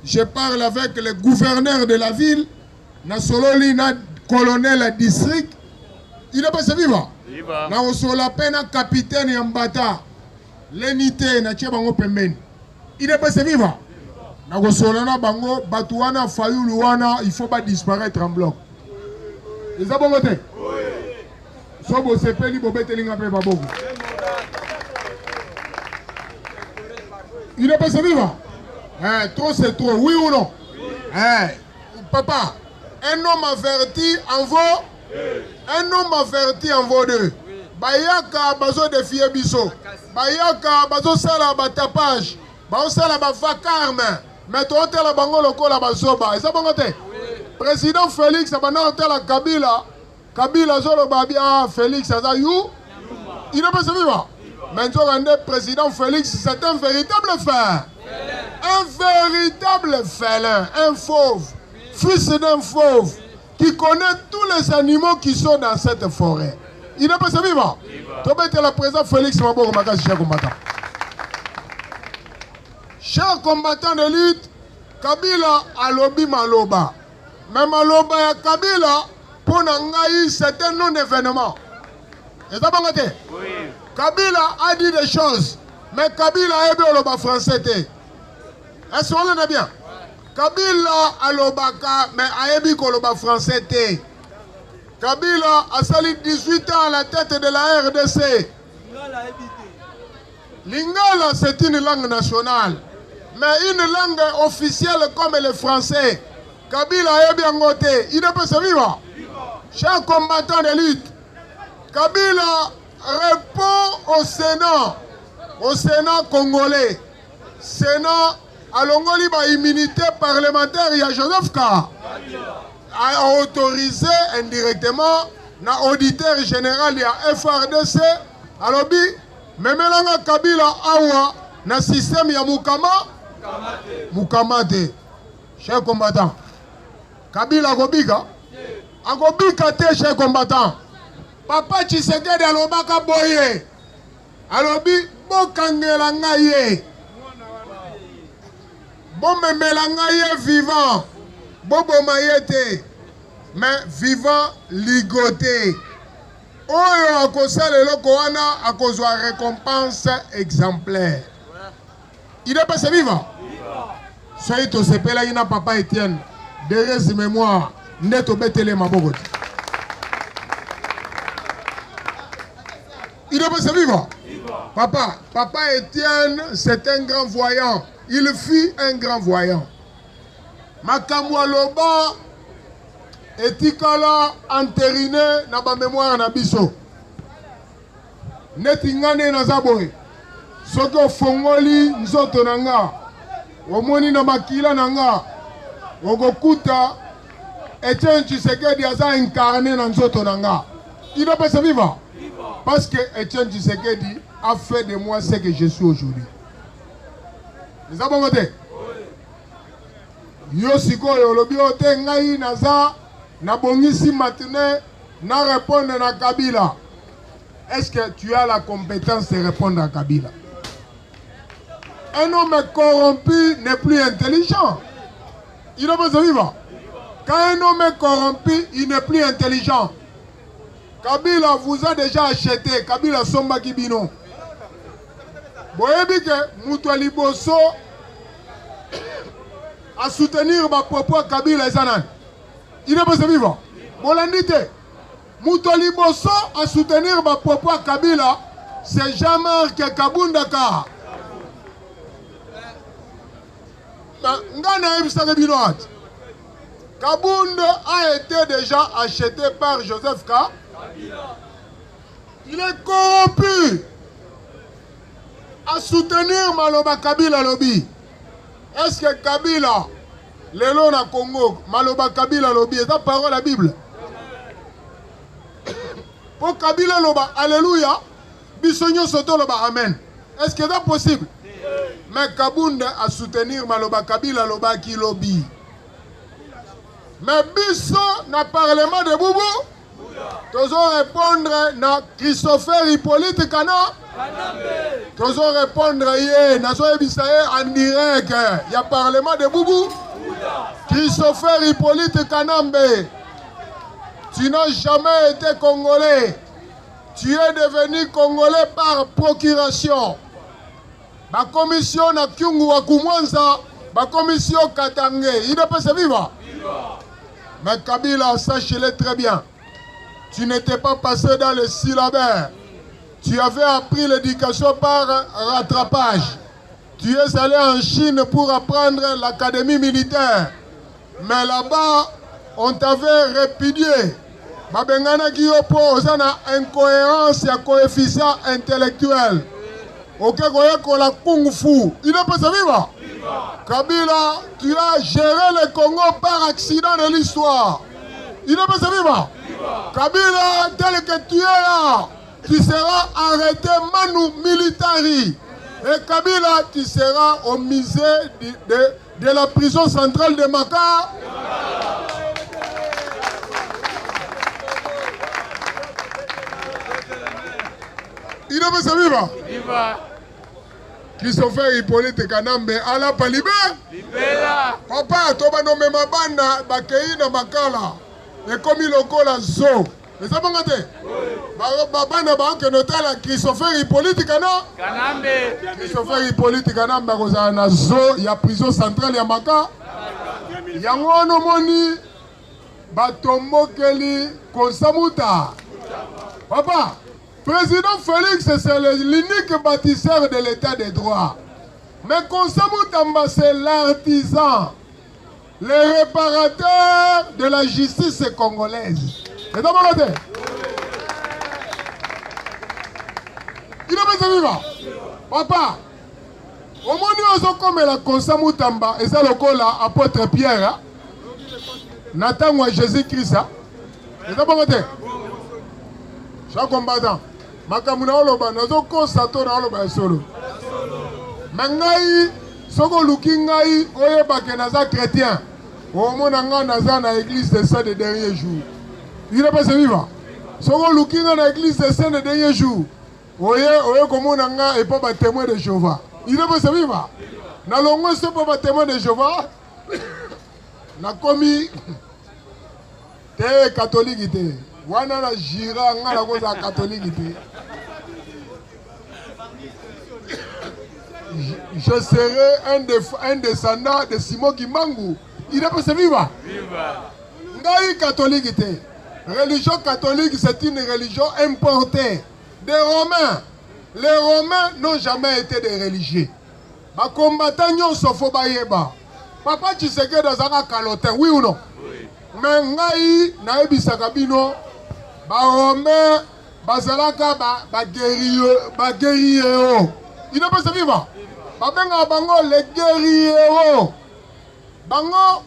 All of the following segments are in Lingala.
je parle avec le gouverneur de la ville, na sololi na colonel district, il est passé vivant. Na osola pena capitaine Yambata, l'unité na tchebango pembeni. Il est passé vivant. Na osola na bango batuana fayuluana, il faut pas disparaître en bloc. Ils ont bon côté. Sobo sepeli bobetelinga pe baboko. Il est passé vivant. Trop c'est trop, oui ou non? Papa, un homme averti en vaut. Un homme averti en vaut deux. Bayaka bazo de fier biso. Bayaka bazo sala batapage. Bazo sala ba vacarme. Mais toi t'es la bango loko la bazoba. Et ça bon côté. Président Félix abana t'es la Kabila. Kabila zolo babia Félix azayou. Il est passé vivant. Maintenant le président Félix c'est un véritable fer. Un véritable félin, un fauve, fils d'un fauve, qui connaît tous les animaux qui sont dans cette forêt. Il n'est pas vivant. Tu peux être le président Félix Maboko Makasi, cher combattant. Chers combattants de lutte, Kabila a lobby Maloba. Mais Maloba et Kabila, pour Nangaï, c'est un non-événement. Est-ce que oui. Kabila a dit des choses, mais Kabila a aimé le français. Est-ce qu'on est bien? Kabila a l'obaka, mais Ayebi Koloba français. Kabila a sali 18 ans à la tête de la RDC. Lingala, c'est une langue nationale, mais une langue officielle comme le français. Kabila Ayebi Angote, il ne peut se vivre. Chers combattants de lutte, Kabila répond au Sénat congolais. Sénat a l'ongoli ba immunité parlementaire, il y a Joseph K. A autorisé indirectement na auditeur général il y a FRDC alobi memelanga Kabila awa na système ya Mukamate. Chers combattants, Kabila agobika te, chers combattants. Papa Tshisekedi alobaka boye alobi bokangela ngaye. Bon me melangaye vivant, bobo mayete, mais vivant ligoté. Oyo akosala eloko wana akozwa récompense exemplaire. Il est passé vivant. Soyez to sepela ina papa Etienne, derrière ses mémoires, neto betele maboko. Il est passé vivant. Papa Etienne, c'est un grand voyant. Il fut un grand voyant. Makamwa loba etikala entériné na ba mémoire na biso. Netingane na zaboy. Soko fongoli nzoto nanga. Omoni na makila nanga. Ogokuta Etienne Tshisekedi aza incarné na nzoto nanga. Il ne peut se vivre. Parce que Etienne Tshisekedi a fait de moi ce que je suis aujourd'hui. Les abongote. Yo sikoyo lobi ote ngai naza na bongisi matinée na répondre na Kabila. Est-ce que tu as la compétence de répondre à Kabila? Un homme corrompu n'est plus intelligent. Il ne peut se vivre. Quand un homme est corrompu, il n'est plus intelligent. Kabila vous a déjà acheté. Kabila Somba Kibino. Boyebi ke mutu liboso à soutenir ma propos Kabila Zanan. Il ne peut se vivre. Bolandite. Mutu liboso à soutenir ma propos Kabila, c'est Jean-Marc Kabundaka. Ngana ebisaka binoat. Kabund a été déjà acheté par Joseph K. Il est corrompu. À soutenir Maloba Kabila lobby. Est-ce que Kabila, Lelo na Congo, Maloba Kabila lobby, est la parole de la Bible? Pour Kabila loba, alléluia, Bissonio soto loba, amen. Est-ce que c'est possible? Mais Kabunda a soutenir Maloba Kabila loba qui lobby. Mais Bisso n'a parlement de Boubou. Toujours répondre na Christopher Hippolyte Kana. Toujours répondre en direct. Il y a Parlement de Boubou. Christopher Hippolyte Kanambe. Tu n'as jamais été congolais. Tu es devenu congolais par procuration. La commission na Kyungu wa Kumwanza, la commission Katangé. Il ne peut se vivre. Mais Kabila, sache-le très bien. Tu n'étais pas passé dans le syllabaire. Tu avais appris l'éducation par rattrapage. Tu es allé en Chine pour apprendre l'académie militaire. Mais là-bas, on t'avait répudié. Babengana Guyopo, on a incohérence et un coefficient intellectuel. Ok, la Kung Fu. Il ne peut se vivre. Kabila, tu as géré le Congo par accident de l'histoire. Il ne peut se vivre. Kabila, tel que tu es là, tu seras arrêté manu militari. Et Kabila, tu seras au musée de la prison centrale de Maka. Il ne peut se vivre. Christopher Hippolyte Kanambe, ala palibé. Papa, toba no mema banda, bakei na makala. Et comme il lokola zo. Mais ça va te. Banda ba que notala Christopher Hippolyte Kanambe. Christopher Hippolyte Kanambe kozala na zo ya prison centrale ya Maka. Yango no moni batombokeli konsamuta. Papa, Président Félix, c'est l'unique bâtisseur de l'état de droit. Mais Konsamutamba, c'est l'artisan, le réparateur de la justice congolaise. C'est dans mon côté. Il est pas vivant. Papa, au moment où on comme la Konsamutamba, et ça le col là, apôtre Pierre, Nathan ou Jésus-Christ, c'est dans mon côté. Chaque combattant. Makamuna oloba nazo konstato na oloba solo. Mangai soko luki ngai oyeba ke naza chrétien. O mona nga naza na église des saints des derniers jours. Il est pas se vivre. Soko luki nga na église des saints des derniers jours. Oye komona nga et pas ba témoin de Jéhovah. Il est pas se vivre. Na longo c'est pas ba témoin de Jéhovah. Na komi te catholique te. Wana na jira nga na koza catholique te. Je serai un descendant de Simon Kimbangu. Il est pas se vivre. Ngai catholique te. Religion catholique, c'est une religion importée des Romains. Les Romains n'ont jamais été des religieux. Ma combattant nyon sofo bayeba. Papa tu sais que dans un calotin, oui ou non? Mais ngai na ebisaka bino ba Romain bazalaka ba guerrier. Il n'est pas se vivre. Babenga bango les guerriers. Bango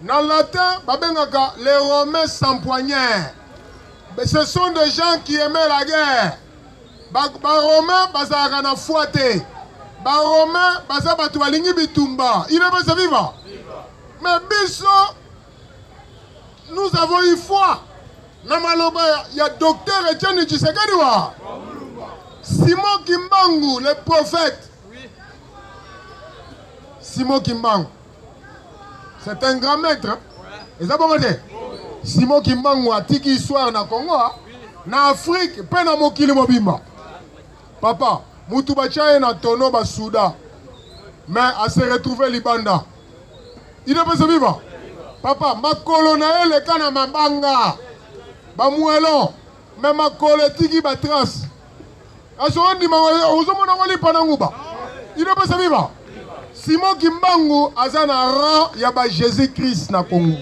dans le latin babengaka les Romains sans poignard. Mais ce sont des gens qui aimaient la guerre. Ba Romains bazalaka na fouaté. Ba Romains bazaba tualingi bitumba. Il n'est pas se vivre. Mais biso nous avons eu foi. Namaloba il y a docteur Etienne Tshisekedi wa. Simon Kimbangu, le prophète. Simon Kimbangu. C'est un grand maître. Et ça bon côté. Simon Kimbangu a tiki histoire na Congo, na Afrique, pe na mokili mobimba. Papa, mutu bachaye na tono ba Souda. Mais à se retrouver Libanda. Il ne peut se vivre. Papa, ma colonne le kana mabanga. Ba muelon. Mais ma colonne tiki ba trace. Il ne peut se vivre. Simon Kimbangu azana rang yaba Jésus-Christ na Congo.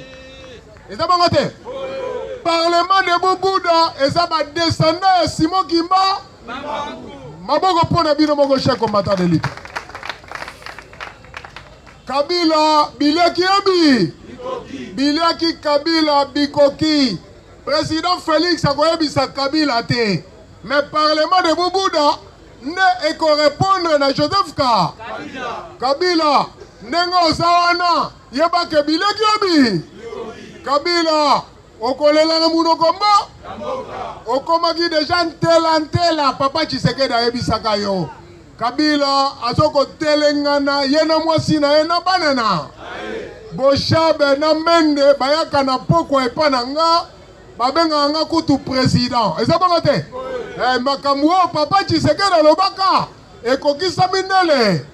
Et ça va côté. Parlement de Bouddha et ça va descendre Simon Kimba. Maboko pona bino moko chef combattant d'élite. Kabila Biliaki Abi. Biliaki Kabila Bikoki. Président Félix akoyebisa Kabila te. Mais Parlement de Bouddha ne eko répondre na Joseph Ka. Kabila nengo sawana yeba ke Biliaki Abi. Kabila okolela na muno komba okomaki déjà ntela papa Tshisekedi ayebisaka yo Kabila azoko telengana yena mwasi na yena banana Boshabe na mende bayaka na poko epa na nga babenga nga kutu président eza bongo te makambo papa Tshisekedi alobaka ekokisa mindele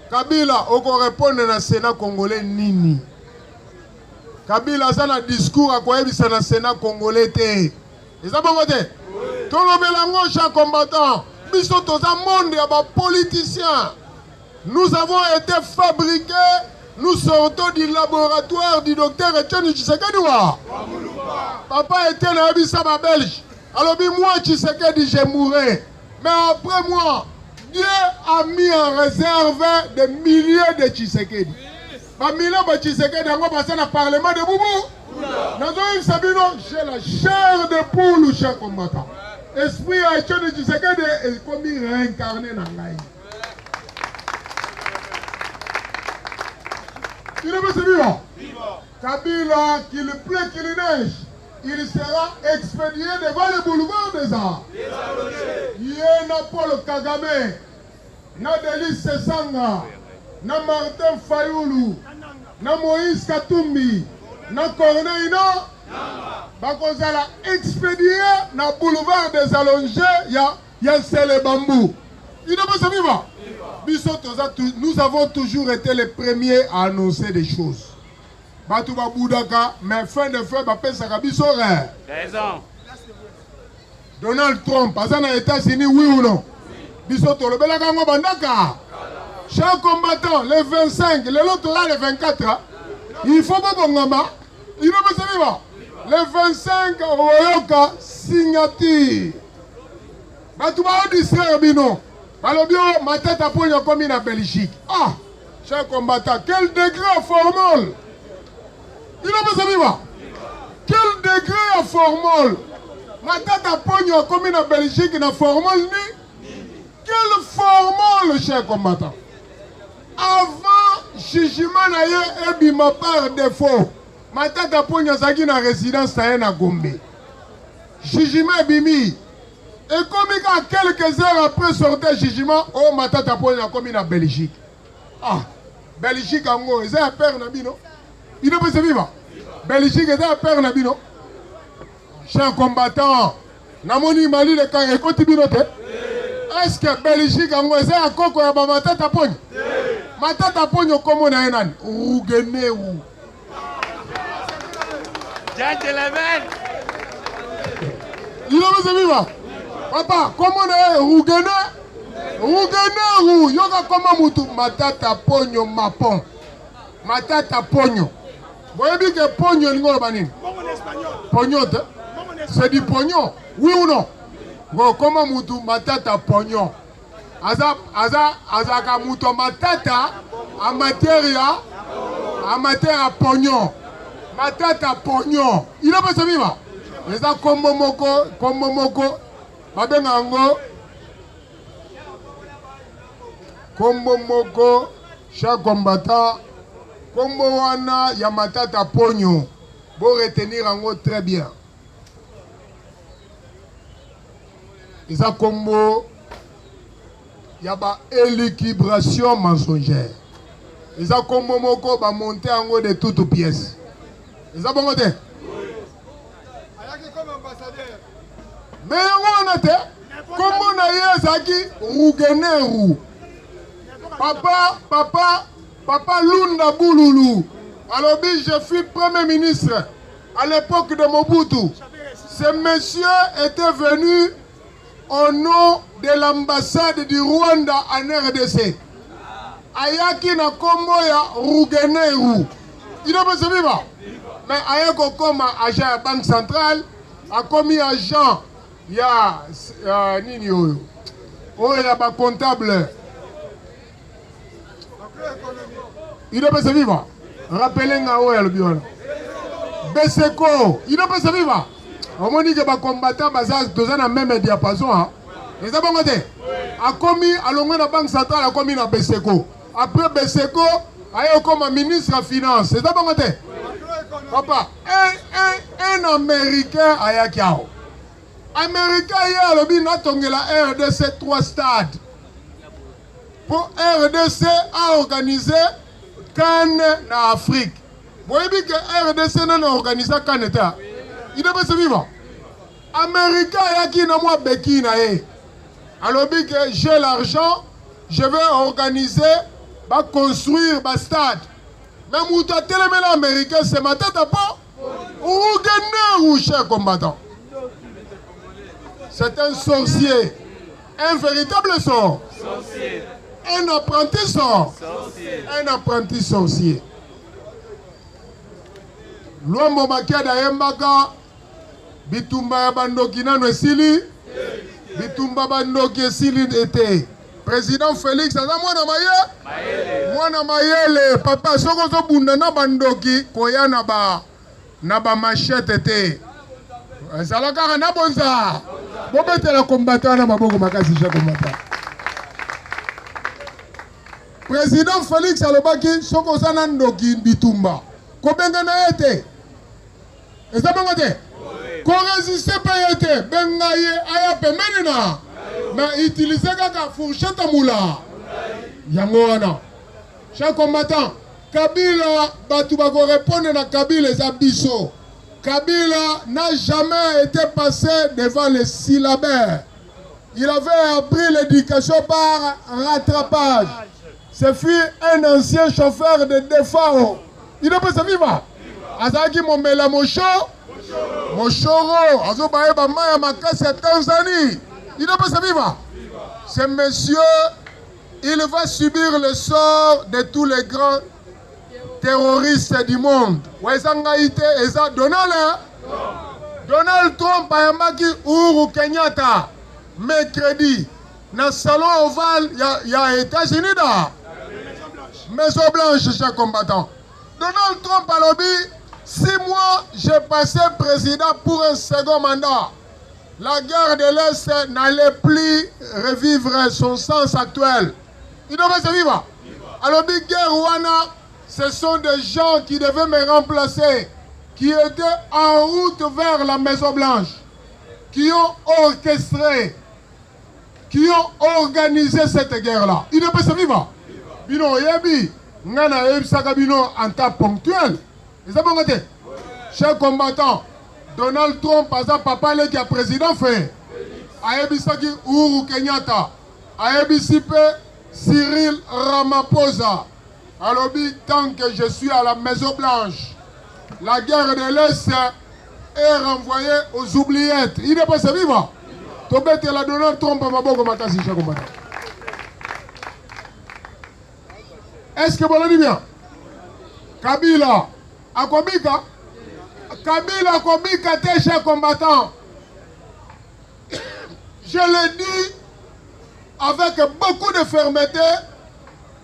Kabila oko répondre na Sénat congolais nini Kabila aza na discours akoyebisa na Sénat congolais te eza bongo te tolobela ngo chaque combattant biso toza monde ya ba politiciens nous avons été fabriqués nous sortons du laboratoire du docteur Etienne Tshisekedi wa papa était na yebisa ba belge alobi moi Tshisekedi je mourrai mais après moi Dieu a mis en réserve des milliers de Tshisekedi ba milliers de Tshisekedi yango basa na parlement de Boubou nazo sabino j'ai la chair de poule cher combattant esprit a Etienne Tshisekedi est comme réincarné na ngai il est vivant Kabila qu'il pleut qu'il neige il sera expédié devant le boulevard des arts Yena Paul Kagame na Delis Sesanga na Martin Fayoulou na Moïse Katumbi na Corneille no bakozala expédié na boulevard des allongés ya Sele Bambou il est pas vivant nous avons toujours été les premiers à annoncer des choses Batouba Boudaka mais fin de fin bapesaka biso raison Donald Trump aza na États-Unis oui ou non biso tolobelaka ngo bandaka chaque combattant les 25 les autres là les 24 hein? Il faut pas bongama il est pas vivant les 25 oyoka signature Batouba distraire bino Balobio, ma tête a pogné comme en Belgique. Ah, cher combattant, quel degré formol. Il a besoin de vivre. Quel degré à formol. Ma tête a pogné comme en Belgique, na formol ni. Quel formol, cher combattant. Avant, jugement na ye ebima par défaut. Ma tête a pogné zaki na résidence na Gombe. Jugement ebimi. Et comme quelques heures après sortir jugement, oh ma tata pone comme en Belgique. Ah, Belgique en gros, ils ont peur nabino. Il ne peut se vivre. Belgique ils ont peur nabino. Chers combattants, namoni mali le carré côté binote. Est-ce que Belgique en gros ils ont encore quoi ma tata pone? Ma tata pone comme on a un Rougené ou. Gentlemen. Il ne peut se vivre. Papa, comment on est Rougene? Rougene, yoga comment mutu matata pogno mapon. Matata pogno. Vous voyez bien que pogno n'ingolo banin. Pogno, c'est du pognon. Oui ou non? Bon, comment mutu matata pogno? Azaka mutu matata en matière pognon. Matata pognon. Il a pas se vivre. Les a comme moko. Babenga ngo kombo moko chaque combattant kombo wana ya matata pogno bo retenir ngo très bien isa kombo ya ba équilibration mensongère isa kombo moko ba monter ngo de toutes pièces isa bongo te ayaki comme ambassadeur mais on a été comme on a eu Zaki Rougeneru. Papa Lunda Bouloulou. Alors, je fus Premier ministre à l'époque de Mobutu. Ce monsieur était venu au nom de l'ambassade du Rwanda en RDC. Ayaki na kombo ya Rougeneru. Il n'a pas se vivre. Mais Ayako comme agent à la Banque centrale, a commis agent. Il y a nini oyo. Oh, il y a pas comptable. Il doit pas se vivre. Rappelez-nga où est le biol. Beseko. Il doit pas se vivre. On dit que les combattants sont dans la même diapason. Les abonnés. A commis à l'ongé de la Banque centrale, a commis dans Beseko. Après Beseko, il y a comme ministre des Finances. Les abonnés. Papa, un Américain à Yakiao. Américain hier, le bin a tombé la RDC 3 stades. Pour RDC a organisé Cannes en Afrique. Vous voyez bien que RDC n'a organisé Cannes. Il est pas vivant. Américain Yaki n'a moi béki na ye. Alors bien que j'ai l'argent, je vais organiser, va construire un stade. Même où tu as tellement l'Américain ce matin, tu n'as pas ou cher combattant. C'est un sorcier. Un véritable sorcier. Un apprenti sorcier. Un apprenti sorcier. L'homme makia da yembaka bitumba ya bandoki nano esili bitumba bandoki esili ete. Président Félix aza mwana mayele papa soko zo bunda na bandoki koya na ba machette te ezala kaka na bonza bobetela combattant na maboko makasi cha combattant. Président Félix alobaki soko za na ndoki bitumba kobenga na ete eza bango te ko résister pa ete benga ye aya pemeni na mais utiliser kaka fourchette moula yango wana. Chers combattants, Kabila batu bako répondre na Kabila eza biso. Kabila n'a jamais été passé devant les syllabaires. Il avait appris l'éducation par rattrapage. Ce fut un ancien chauffeur de défense. Il n'est pas vivant. Azaki Momela Mochoro, Azobaye Bamaya Makasi à Tanzanie. Il n'est pas vivant. Ce monsieur, il va subir le sort de tous les grands terroristes du monde. Donald Trump a yambaki Uhuru Kenyatta mercredi dans le salon ovale il y a États-Unis da Maison Blanche, chers combattants. Donald Trump a lobby 6 mois j'ai passé président pour un second mandat. La guerre de l'Est n'allait plus revivre son sens actuel. Il devait se vivre. Alors, Big Guerre Wana, ce sont des gens qui devaient me remplacer, qui étaient en route vers la Maison Blanche, qui ont orchestré, qui ont organisé cette guerre-là. Il devait se vivre. Bino Yebi, Ngana Ebsaka Bino en temps ponctuel. Ils ont bon. Chers combattants, Donald Trump, papa qui a président fait, Aebisaki Uhuru Kenyatta, Aebisipe Cyril Ramaphosa. Alors, tant que je suis à la Maison Blanche, la guerre de l'Est est renvoyée aux oubliettes. Il n'est pas vivant. Tobete la Donald Trump à Maboko Makasi. Est-ce que vous l'avez dit bien? Kabila, Akobika. Kabila Kobika, tes chers combattants. Je le dis avec beaucoup de fermeté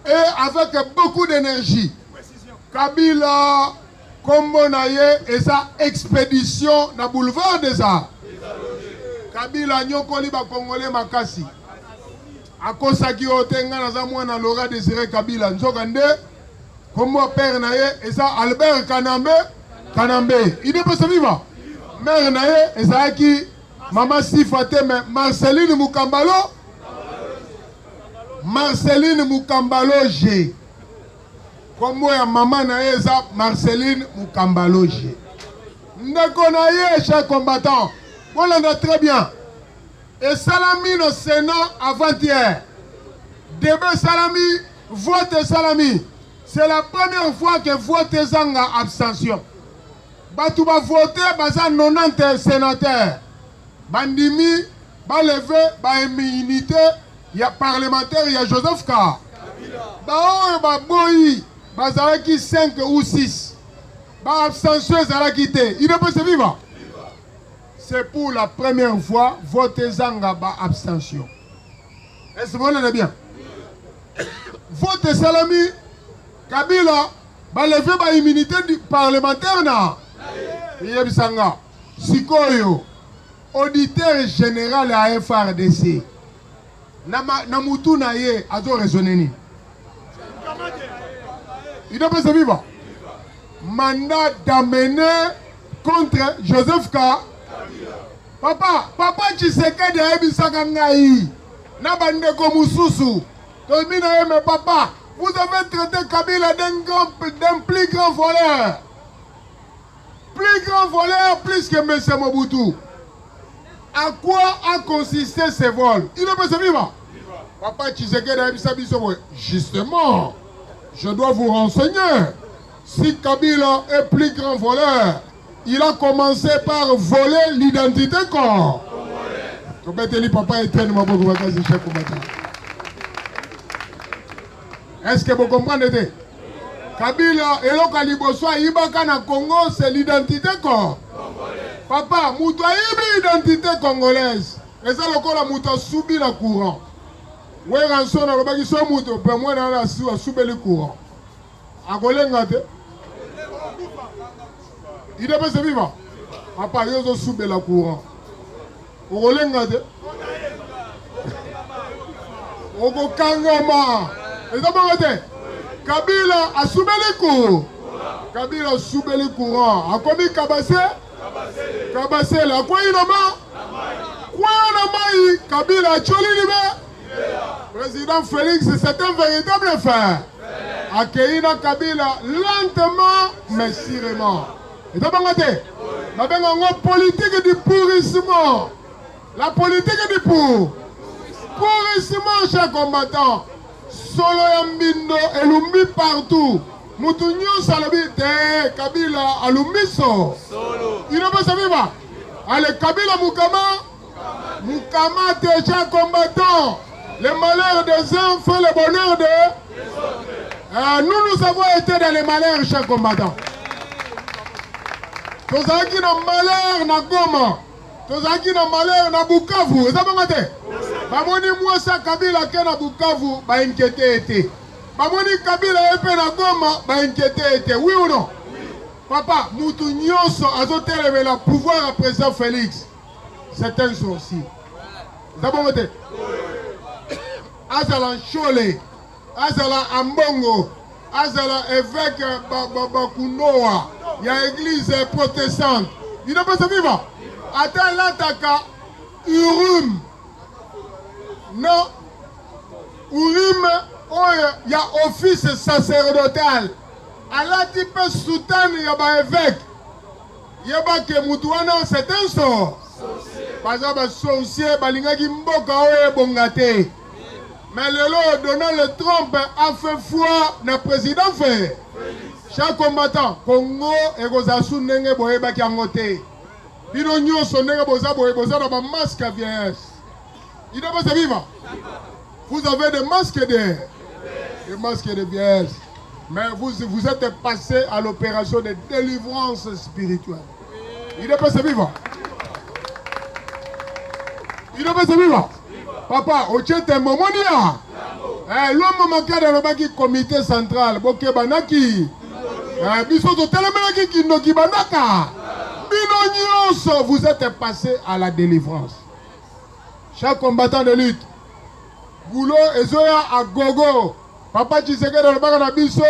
et avec beaucoup d'énergie. Kabila, Kombonaye et sa expédition dans le boulevard des Arts. Kabila Nyokoli ba Congolais Makasi. Akosaki Otenga na zamwana Laura Désiré Kabila. Nzokande, Kombo père naye et ça Albert Kanambe. Il n'est pas vivant. Mère naye et ça qui Maman Sifate Marceline Mukambalo. Marceline Mukambalo G. Comme moi, maman naye ça Marceline Mukambalo G. Ndekonaye, chers combattants. Voilà, très bien. Et Salami au Sénat avant-hier. Débat Salami, vote Salami. C'est la première fois que vote Zanga abstention. Batu va voter, baza 90 sénateurs. Bandimi, ba lever, ba immunité, il y a parlementaire, il y a Joseph Ka. Ba boyi, bazara qui 5 ou 6. Ba abstention, zara quitté. Il n'est pas vivant. C'est pour la première fois, voter Zanga ba abstention. Est-ce que vous voyez bien? Vote Salami, Kabila, ba lever ba immunité parlementaire na. Yebisanga, Sikoyo, auditeur général à FRDC. Namutu na ye, azo raisonner ni. Il n'est pas vivant. mandat d'amener contre Joseph Kabila. Papa Tshisekedi aebisaka ngai na bandeko mususu. Tomina mais papa, vous avez traité Kabila d'un plus grand voleur. Plus grand voleur, plus que M. Mobutu. À quoi a consisté ce vol? Il ne peut se vivre. Papa Tshisekedi aebisa biso. Justement, je dois vous renseigner. Si Kabila est plus grand voleur, il a commencé par voler l'identité corps. Est-ce que vous comprenez? Kabila et le Kaliboso Ibaka na Congo, c'est l'identité corps. Papa, Mouto a l'identité congolaise. Et ça, le corps a Mouto subi le courant. Oui, rançon, on a pas dit Mouto, pour moi, on a subi le courant. A Golengate. Il ne peut se vivre. Papa, il a subi le courant. Au Golengate. Au Kangama. Et ça, Kabila a subi le courant. Kabila a subi le courant. A commis Kabase? Kabase, la quoi il a Kabila a tcholi Président Félix, c'est un véritable frère. Accueillir Kabila lentement, mais sûrement. Et donc, on a une politique du pourrissement. La politique du pourrissement, chers combattants. Solo Yambindo, Elumbi partout. Moutounio Salabite, Kabila, Alumiso. Il ne peut se vivre. Allez, Kabila Mukama, tes chers combattants. Le malheur des uns fait le bonheur des autres. Nous avons été dans les malheurs, chers combattants. Tous ceux qui ont malheur na Goma, tous ceux qui ont malheur na Bukavu, vous savez quoi? Bamoni Mwasa Kabila qui na Bukavu, ba inquiété été. Bamoni Kabila épé na Goma, ba inquiété été. Oui ou non? Papa, Moutou Nyonso a zoté le pouvoir à président Félix. C'est un sorcier. Vous savez quoi? Azala Chole, Azala Ambongo, Azala évêque Bakunoa, il y a église protestante. Il ne peut se vivre. Attends l'attaque Urum. Non. Urum, il y a office sacerdotal. Allah type sultan, il y a évêque. Il y a que Moutouana, c'est un sort. Par exemple, sorcier, Balingaki Mboka, Oye Bongate. Mais le Donald Trump a fait foi le président fait. Chers combattants, Congo et Rosassou Nenge Boeba Kiangote. Bino Nyonso Nenge Boza Boeba dans ma masque à vieillesse. Il ne peut se vivre. Vous avez des masques des masques de vieillesse. Mais vous êtes passé à l'opération de délivrance spirituelle. Il ne peut se vivre. Il ne peut se vivre. Papa, au tchète momonia. L'homme manqué dans le comité central. Boke banaki. Biso to telemenaki kindoki banaka. Bino vous êtes passé à la délivrance. Chaque combattant de lutte. Boulot et Zoya à gogo. Papa Tshisekedi dans le bac na biso.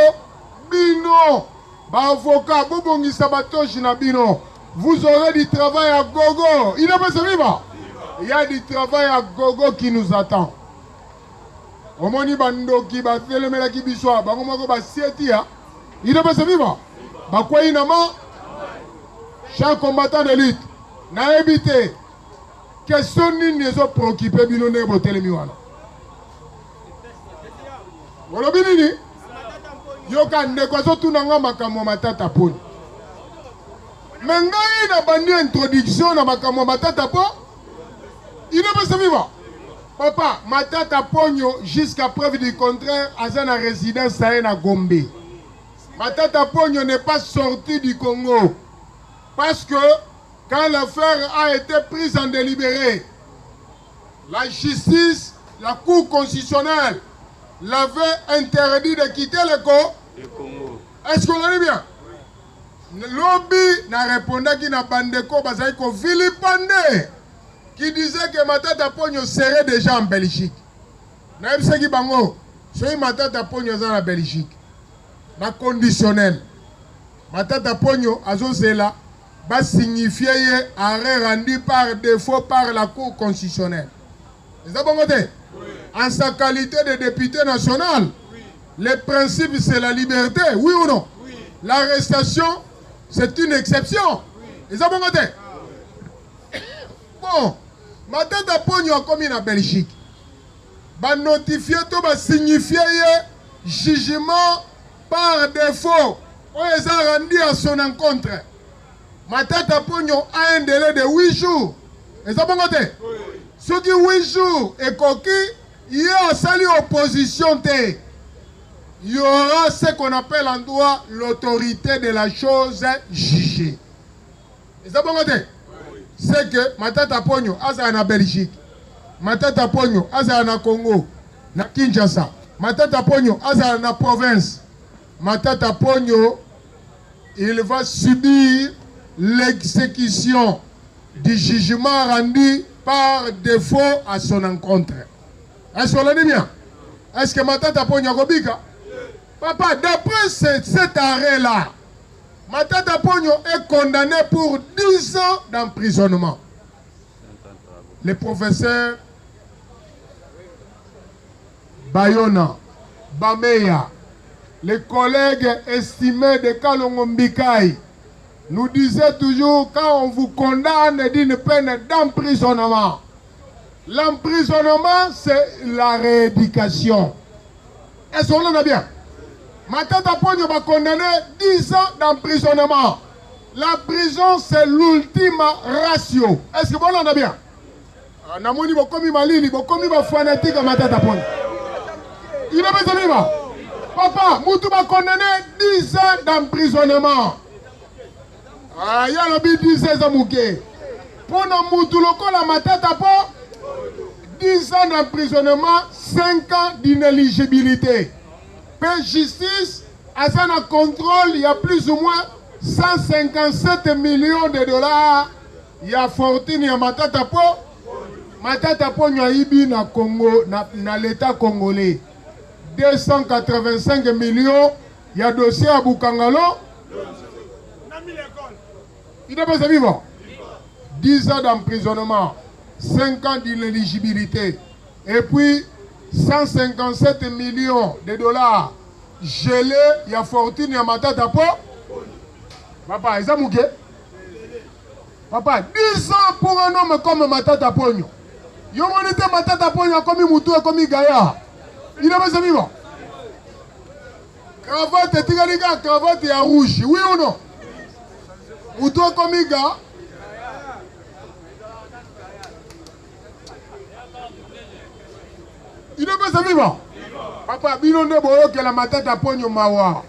Bino. Ba avocat bobongi sabatoshi na bino. Vous aurez du travail à gogo. Il ne peut se vivre. Il y a du travail à gogo qui nous attend. Omoni bando qui va faire le mela qui biswa, bangomako ba sietia. Il ne peut se vivre. Ba quoi inama? Chaque combattant de lutte n'a évité. Question ni ne sont préoccupés bino ne botelemi miwana. Wolo binini? Yoka ndekwazo tunanga makambo matata poni. Mengai na bandi introduction na makambo matata po. Il ne peut se vivre. Papa, Matata Pogno, jusqu'à preuve du contraire, a une résidence à Gombe. Matata Pogno n'est pas sorti du Congo. Parce que quand l'affaire a été prise en délibéré, la justice, la Cour constitutionnelle, l'avait interdit de quitter le Congo. Est-ce qu'on l'a dit bien? Le lobby n'a répondu qu'il n'a pas de co, parce qu'il vilipendé. Qui disait que Matata Pogno serait déjà en Belgique. Même ce qui bango, c'est Matata Pogno dans la Belgique. La conditionnelle. Matata Pogno Azozela va signifier arrêt rendu par défaut par la Cour constitutionnelle. Est-ce que vous avez? En sa qualité de député national, le principe c'est la liberté, oui ou non? L'arrestation, c'est une exception. Est-ce que vous avez? Bon, Matata Pogno a commis en Belgique. Va notifier tout, va signifier jugement par défaut. On les a rendus à son encontre. Matata Pogno a un délai de 8 jours. Et ça bon côté? Ceux qui 8 jours et coquille, il y a sali opposition. Il y aura ce qu'on appelle en droit l'autorité de la chose jugée. Et ça bon côté? C'est que Matata Pogno a en Belgique. Matata Pogno a en Congo. Na Kinshasa. Matata Pogno a en province. Matata Pogno, il va subir l'exécution du jugement rendu par défaut à son encontre. Est-ce qu'on l'a dit bien? Est-ce que Matata Pogno Gobika? Papa, d'après cet arrêt-là, Matata Pogno est condamné pour 10 ans d'emprisonnement. Le professeur Bayona, Bameya, les collègues estimés de Kalongo Mbikaï nous disaient toujours quand on vous condamne d'une peine d'emprisonnement, l'emprisonnement c'est la rééducation. Est-ce qu'on en a bien? Matata Pogno va condamner 10 ans d'emprisonnement. La prison c'est l'ultime ratio. Est-ce que vous en a bien? Namoni bokomi malini, bokomi ba fanatique à Matata Pogno. Il a besoin de vivre. Papa, Moutou va condamner 10 ans d'emprisonnement. Ah, il y a le 10 ans mouké. Pour nous, Moutou loko la Matata Po, 10 ans d'emprisonnement, 5 ans d'inéligibilité. Paix justice, à ça un contrôle, il y a plus ou moins 157 millions de dollars. Il y a fortune, il y a Matata Po. Matata Po, il y a Ibi na Congo, na l'État congolais. 285 millions, il y a dossier à Boukangalo. Il n'est pas vivant. 10 ans d'emprisonnement, 5 ans d'inéligibilité, et puis 157 millions de dollars gelés, il y a fortune, il y a Matata Po. Papa, est-ce que papa, 10 ans pour un homme comme Matata Pogno. Il y a Matata Pogno comme Moutou et comme Gaïa. Il n'est pas vivant. Cravate, Tigariga, cravate et rouge. Oui ou non? Moutou comme Gaïa. Il n'est pas vivant. Papa, Bilonde Boyo que la Matata Pogno Mawa.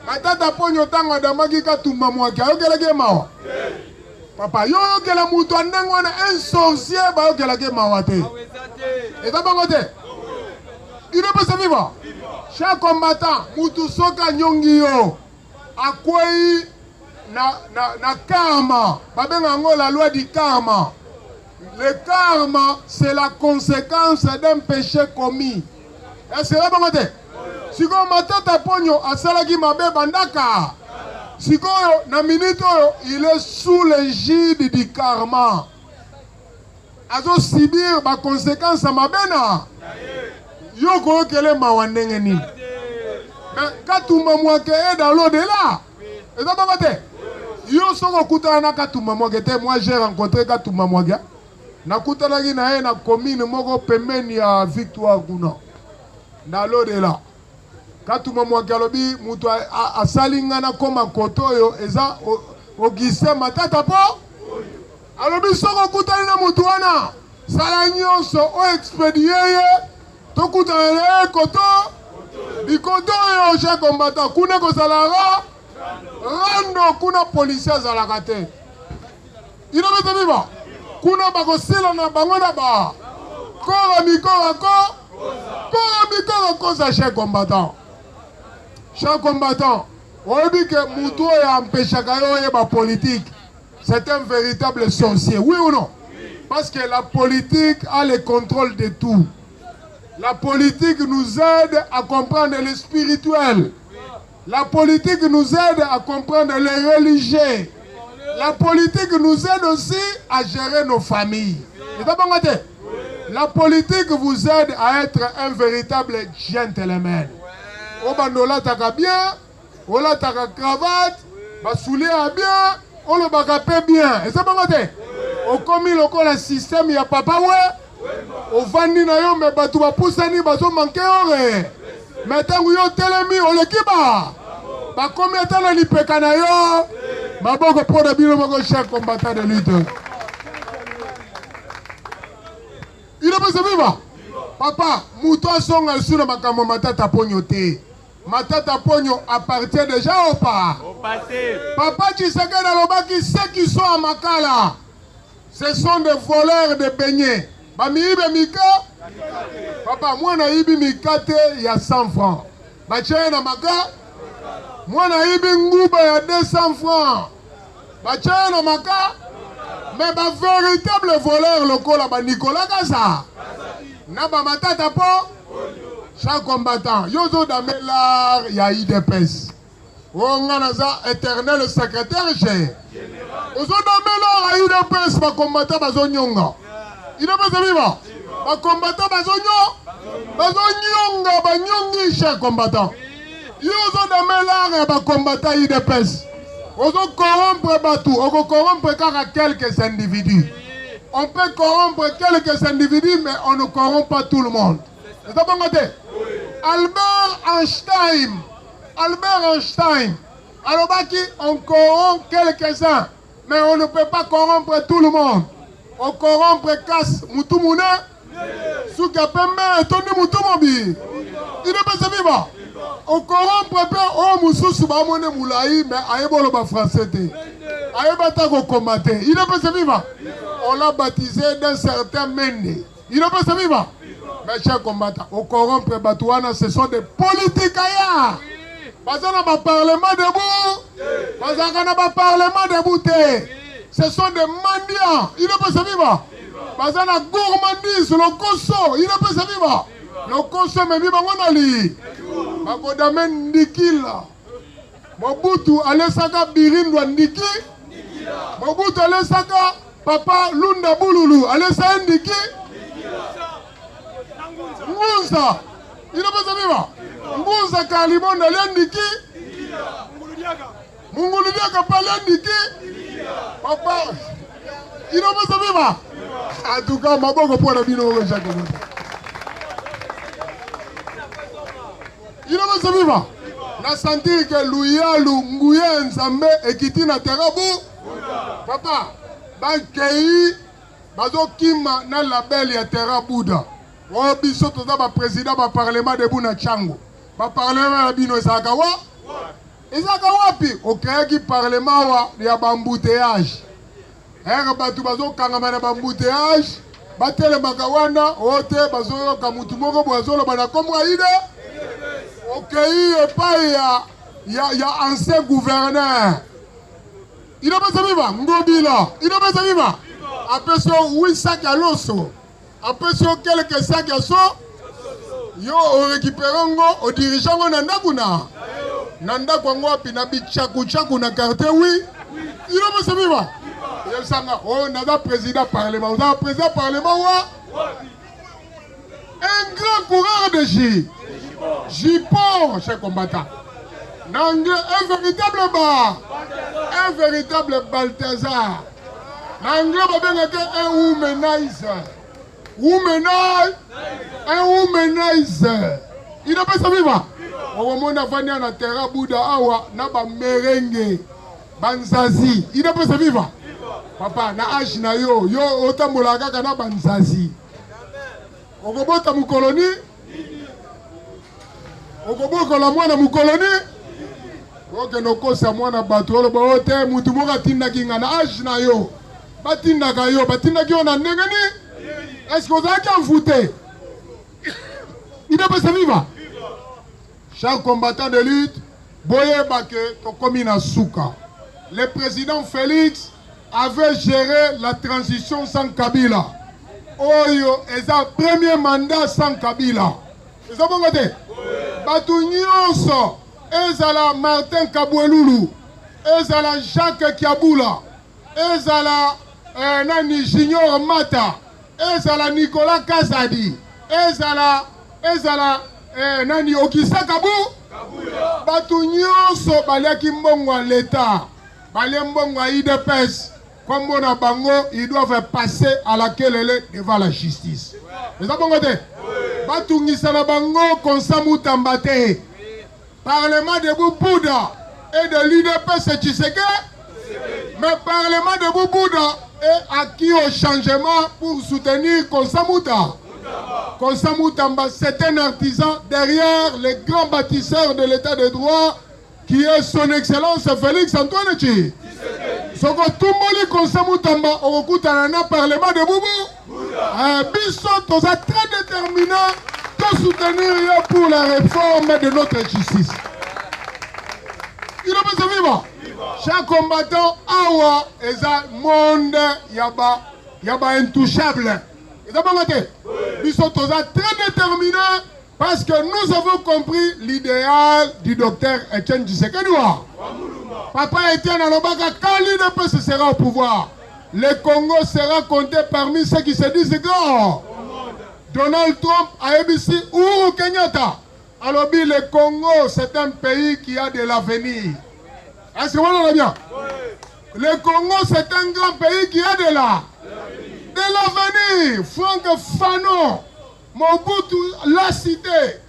Matata Pogno Tango Damagika Tumamwaki. Ayo que la Mawa. Papa, yo que la Moutou Andengwana un sorcier, Bayo que la Mawate. Et ça va côté? Il n'est pas vivant. Chaque combattant, Moutou Soka Nyongio, Akwei na karma. Babengango la loi du karma. Le karma, c'est la conséquence d'un péché commis. Est-ce que c'est bon côté? Si on Matata Pogno a Salagi Mabe Bandaka, si on na minute, il est sous l'égide du karma. Azo subir ma conséquence à Mabena. Yo ko kele mawandenge ni. Katumba mwake dans l'au-delà. Et ça va te. Yo soko kutana na Katumba mwake te. Moi j'ai rencontré Katumba mwake. Na kutana ki na na commune moko pembeni ya Victoire kuna. Dans l'au-delà. Katumba mwake alobi mutu asalinga na koma koto yo eza Augustin Matata Po. Alobi soko kutana na mutu wana. Sala nyonso o expédié Tokuta koto, ikoto yo cha combattant, kuna ko salara, rando kuna policier zalakate. Ino bete biba, kuna bako sila na bangona ba, kora mikora ko za cha combattant. Cha combattant, on dit que Moutou a empêché kayo ba politique. C'est un véritable sorcier, oui ou non? Parce que la politique a le contrôle de tout. La politique nous aide à comprendre le spirituel. La politique nous aide à comprendre les religieux. La politique nous aide aussi à gérer nos familles. La politique vous aide à être un véritable gentleman. Obanola taka bien, ola taka cravate, basoulier à bien, on le bagapé bien. Et ça bangote. Au commis le système ya papa ouais. Au vandi na yo me batu ba poussani bazo manquer ore. Mais tant yo telemi o lekiba. Ba combien de temps na lipeka na yo? Maboko pour de bino mako cher combattant de lutte. Il est pas vivant. Papa, mouton songa sur makambo matata pogno te. Matata pogno appartient déjà au pas. Au passé. Papa Tshisekedi alobaki ceux qui sont à Makala, ce sont des voleurs de beignets. Bamiibe mika. Papa, moi na ibi mikate ya 100 francs. Bache na maka. Moi na ibi nguba ya 200 francs. Bache na maka. Mais ba véritable voleur lokola ba Nicolas Kaza. Na ba matata po. Chaque combattant, yozo damelar ya IDPS. On a un éternel secrétaire chef. Ozo damelar ya IDPS ba combattant ba zonyonga. IDPS viva. Ba combattant ba zonyonga ba nyongi cher combattant. Yozo damelar ya ba combattant IDPS. On peut corrompre Batou, on peut corrompre quelques individus. On peut corrompre quelques individus, mais on ne corrompt pas tout le monde. C'est ça, bon côté? Albert Einstein, alors on corrompt quelques-uns, mais on ne peut pas corrompre tout le monde. On corrompt Kas Moutoumouné, Soukapembe et Tony Moutoumobi. Il ne peut pas se vivre. On corrompt peu Moussou Soubamone Moulaï, mais Aïbolo ba français. Aïbata go combattre. Il ne peut se vivre. On l'a baptisé d'un certain Mende. Il ne peut se vivre. Mes chers combattants, on corrompt Batouana, ce sont des politiques ailleurs. Parce qu'on n'a pas parlement debout. Parce qu'on n'a pas parlement debout. Ce sont des mendiants. Il ne peut se vivre. Parce qu'on a gourmandise, le Koso. Il ne peut se vivre. Le Koso, mais vivre en Ali. Magodamen Nikila. Mobutu Alessaka Birindwa Niki. Mobutu Alessaka Papa Lunda Bululu. Alessa Niki. Ngunza. Il ne peut se vivre. Ngunza Kalibonda Lendiki. Munguludiaka Palendiki. Papa. Il ne peut se vivre. En tout cas, ma bonne pour la bino. Il ne peut se vivre. Na sentir que Louyalu Nguye Nzambe ekiti na terabu. Papa, dans pays bazo kima na label ya terabuda. O biso toza ba président ba parlement de Buna Chango. Ba parlement ya bino ezaka wa? Ezaka wapi? O créaki parlement wa ya bambouteillage. Batu bazo kangama na bambouteillage. Batele makawana ote bazo ka mutu moko bozo lo bana komwa ide. Ok, il y a ancien gouverneur. Il n'a pas sa viva, Mbobila. Il n'a pas sa viva. Après ça, 8 sacs à l'osso. Après ça, quelques sacs à so. Yo, on récupère au dirigeant de Nandakuna. Nandakwa, Pinabi Chakou na carte, oui. Il n'a pas sa viva. On a un président parlement. On a un président parlement, un grand coureur de J. Jipon, chers combattants. Un véritable bar. Un véritable Balthazar. Un womanizer. Un womanizer. Il n'a pas sa vivre. On a venu à la terre Bouddha Awa, n'a pas merengue. Banzazi. Il n'a pas sa vivre. Papa, na âge na yo. Yo, autant moulaga kana banzazi. On va boire ta moukoloni. Okoboka la mwana mukoloni oke nokosa mwana bato oloba ote mutu moka tindaki nga na age na yo batindaka yo batindaki yo na ndenge ni est-ce que ozalaki envoûté? Il ne peut se vivre. Chers combattants de lutte, boyeba ke tokomi na suka. Le président Félix avait géré la transition sans Kabila. Oyo est un premier mandat sans Kabila. Est-ce que vous avez Batu nyonso ezala Martin Kaboueloulou, ezala Jacques Kiaboula, ezala nani Junior Mata, ezala Nicolas Kazadi, ezala nani Okisa Kabou, batu nyonso baliaki mbongo l'État, balie mbongo IDPS, comme on a bango, ils doivent passer à la kelele devant la justice. Mais ça bon côté, batu ngisana bango konsamu tambate, Parlement de Boubouda et de l'IDPS Tshisekedi, mais Parlement de Boubouda est acquis au changement pour soutenir Konsamuta. Konsamutamba, c'est un artisan derrière les grands bâtisseurs de l'état de droit qui est son excellence Félix Antoine Tchi. Soko Tumboli Konsamutamba, au Kutanana, Parlement de Boubou. Bisso, tous très déterminants de soutenir pour la réforme de notre justice. Il a besoin de vivre. Chaque combattant, Awa, Eza, monde, Yaba intouchable. Nous sommes très déterminés parce que nous avons compris l'idéal du docteur Etienne Tshisekedi. Papa Etienne Alobaka, quand l'IDPS sera au pouvoir, le Congo sera compté parmi ceux qui se disent grands. Donald Trump a ABC Uhuru Kenyatta. Alors, le Congo, c'est un pays qui a de l'avenir. Est-ce que vous l'avez bien? Le Congo, c'est un grand pays qui a de l'avenir. Franck Fanon, Mobutu l'a cité.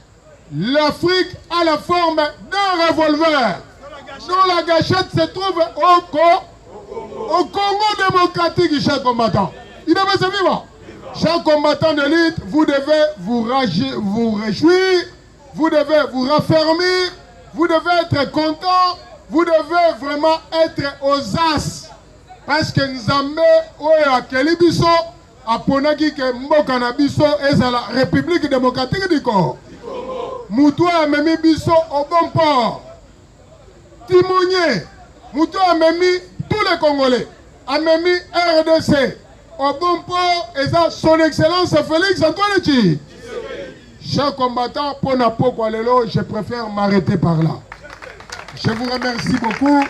L'Afrique a la forme d'un revolver dont la gâchette se trouve au Congo démocratique, chers combattants. Il devait se vivre. Chers combattants de l'élite, vous devez vous réjouir, vous devez vous raffermir, vous devez être content, vous devez vraiment être aux as. Parce que Nzambe oya kelibiso aponaki ke mboka na biso eza la République démocratique du Congo. Mutu amemi biso au bon port. Timonier, Mutu amemi tous les Congolais. Amemi RDC au bon port eza son excellence Félix Antoine Tchi. Chers combattants, pour na poko lelo, je préfère m'arrêter par là. Je vous remercie beaucoup.